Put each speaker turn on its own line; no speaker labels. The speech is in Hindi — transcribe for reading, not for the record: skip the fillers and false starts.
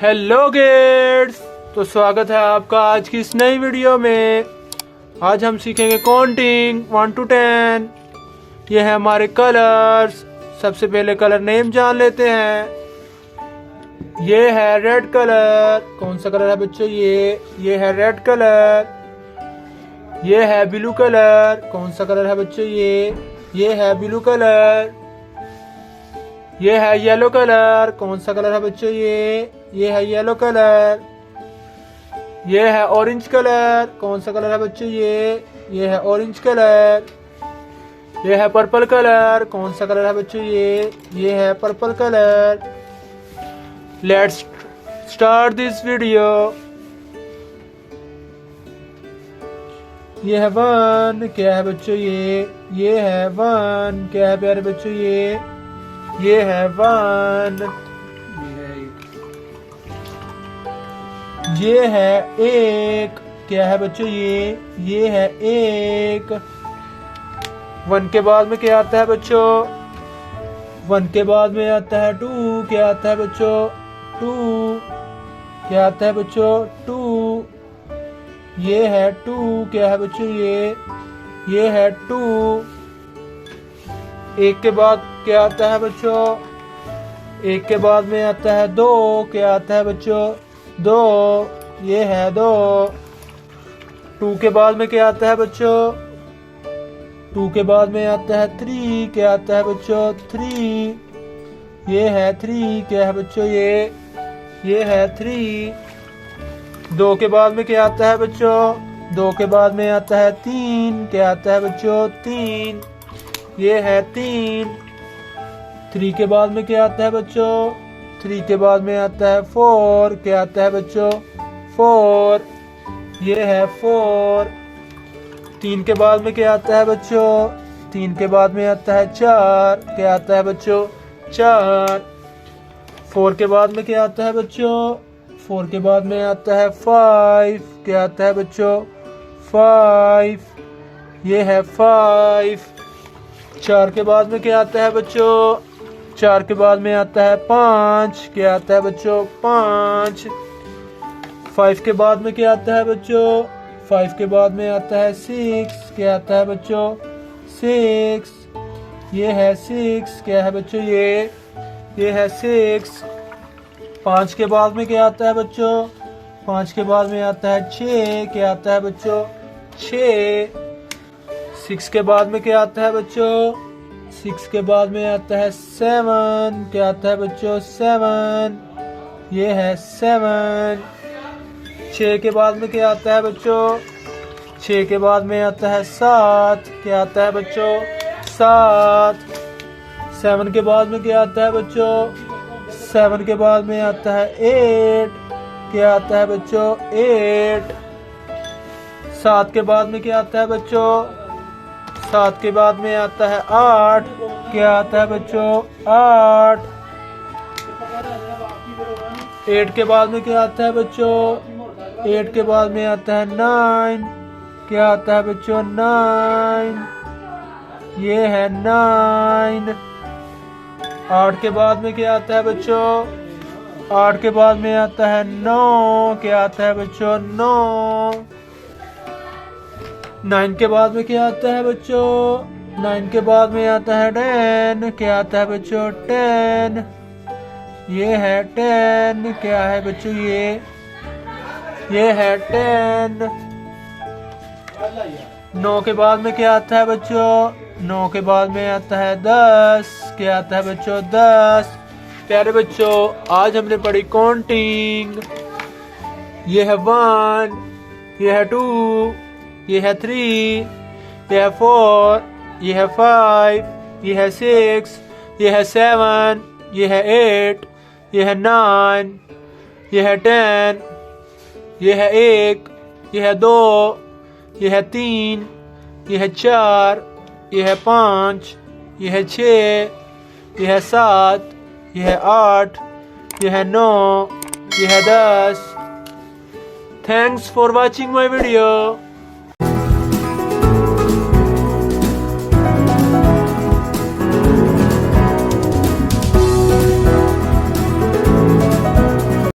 हेलो किड्स, तो स्वागत है आपका आज की इस नई वीडियो में। आज हम सीखेंगे काउंटिंग 1 to 10। ये है हमारे कलर्स। सबसे पहले कलर नेम जान लेते हैं। ये है रेड कलर। कौन सा कलर है बच्चों? ये है रेड कलर। ये है ब्लू कलर। कौन सा कलर है बच्चों? ये है ब्लू कलर। ये है येलो कलर। कौन सा कलर है बच्चों? ये है येलो कलर। ये है ऑरेंज कलर। कौन सा कलर है बच्चों? ये है ऑरेंज कलर। ये है पर्पल कलर। कौन सा कलर है बच्चों? ये है purple colour. Let's start this video. ये है 1। क्या है बच्चों? ये है 1। क्या है प्यारे बच्चों? ये है 1। ये है 1। क्या है बच्चों? ये है 1। 1 के बाद में क्या आता है बच्चों? 1 के बाद में आता है 2। क्या आता है बच्चों? 2। क्या आता है बच्चों? 2। ये है 2। क्या है बच्चों? ये है 2। 1 के बाद क्या आता है बच्चों? 1 के बाद में आता है 2। क्या आता है बच्चों? 2। ये है 2। 2 के बाद में क्या आता है बच्चों? 2 के बाद में आता है 3। क्या आता है बच्चों? 3। ये है 3। क्या है बच्चों? ये है 3। 2 के बाद में क्या आता है बच्चों? 2 के बाद में आता है 3। क्या आता है बच्चों? 3। ये है 3। 3 के बाद में क्या आता है बच्चों? 3 के बाद में आता है 4। क्या आता है बच्चों? 4। ये है 4। 3 के बाद में क्या आता है बच्चों? 3 के बाद में आता है 4। क्या आता है बच्चों? 4। 4 के बाद में क्या आता है बच्चों? 4 के बाद में आता है 5। क्या आता है बच्चों? 5। ये है 5। 4 के बाद में क्या आता है बच्चों? 4 के बाद में आता है 5। क्या आता है बच्चों? 5। 5 के बाद में क्या आता है बच्चों? 5 के बाद में आता है 6। क्या आता है बच्चों? 6। ये है 6। क्या है बच्चों? ये है 6। 5 के बाद में क्या आता है बच्चों? 5 के बाद में आता है 6। क्या आता है बच्चों? 6। 6 के बाद में क्या आता है बच्चों? 6 के बाद में आता है 7। क्या आता है बच्चों? 7। ये है 7। 6 के बाद में क्या आता है बच्चों? 6 के बाद में आता है 7। क्या आता है बच्चों? 7। 7 के बाद में क्या आता है बच्चों? 7 के बाद में आता है 8। क्या आता है बच्चों? 8। 7 के बाद में क्या आता है बच्चों? 7 के बाद में आता है 8। क्या आता है बच्चों? 8। 8 के बाद में क्या आता है बच्चों? 8 के बाद में आता है 9। क्या आता है बच्चों? 9। ये है 9। 8 के बाद में क्या आता है बच्चों? 8 के बाद में आता है 9। क्या आता है बच्चों? 9। 9 के बाद में क्या आता है बच्चों? 9 के बाद में आता है 10। क्या आता है बच्चों? 10। ये है 10। क्या है बच्चों? ये है 10। 9 के बाद में क्या आता है बच्चों? 9 के बाद में आता है 10। क्या आता है बच्चों? 10। प्यारे बच्चों, आज हमने पढ़ी काउंटिंग। ये है 1। ये है 2। ये है 3। ये है 4। ये है 5। ये है 6। ये है 7। ये है 8। ये है 9। ये है 10। ये है 1। ये है 2। ये है 3। ये है 4। ये है 5। ये है 6। ये है 7। ये है 8। ये है 9। ये है 10। Thanks for watching my video.